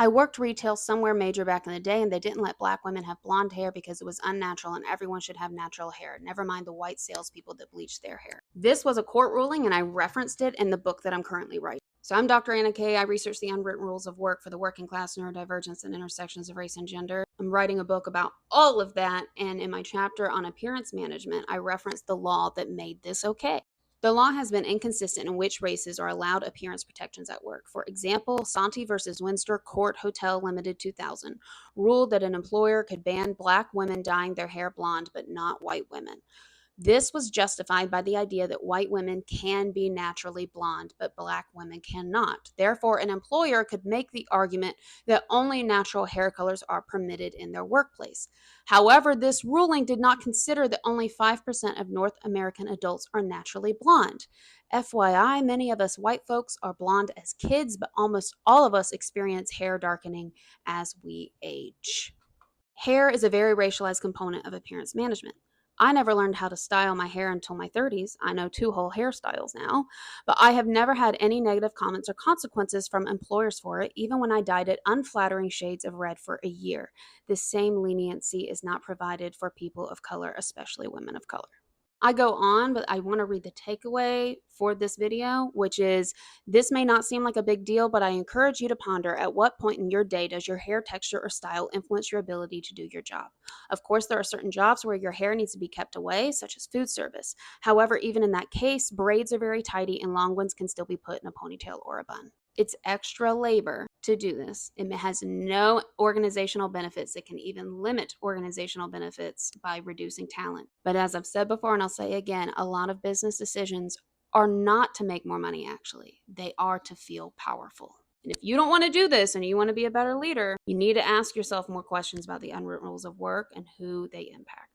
I worked retail somewhere major back in the day, and they didn't let black women have blonde hair because it was unnatural and everyone should have natural hair. Never mind the white salespeople that bleached their hair. This was a court ruling, and I referenced it in the book that I'm currently writing. So I'm Dr. Anna Kay. I research the unwritten rules of work for the working class, neurodivergence, and intersections of race and gender. I'm writing a book about all of that, and in my chapter on appearance management, I referenced the law that made this okay. The law has been inconsistent in which races are allowed appearance protections at work. For example, Santi versus Windsor Court Hotel Limited 2000 ruled that an employer could ban black women dyeing their hair blonde, but not white women. This was justified by the idea that white women can be naturally blonde, but black women cannot. Therefore, an employer could make the argument that only natural hair colors are permitted in their workplace. However, this ruling did not consider that only 5% of North American adults are naturally blonde. FYI, many of us white folks are blonde as kids, but almost all of us experience hair darkening as we age. Hair is a very racialized component of appearance management. I never learned how to style my hair until my 30s. I know two whole hairstyles now, but I have never had any negative comments or consequences from employers for it, even when I dyed it unflattering shades of red for a year. The same leniency is not provided for people of color, especially women of color. I go on, but I want to read the takeaway for this video, which is this may not seem like a big deal, but I encourage you to ponder at what point in your day does your hair texture or style influence your ability to do your job. Of course, there are certain jobs where your hair needs to be kept away, such as food service. However, even in that case, braids are very tidy and long ones can still be put in a ponytail or a bun. It's extra labor to do this. It has no organizational benefits. It can even limit organizational benefits by reducing talent. But as I've said before, and I'll say again, a lot of business decisions are not to make more money, actually. They are to feel powerful. And if you don't want to do this and you want to be a better leader, you need to ask yourself more questions about the unwritten rules of work and who they impact.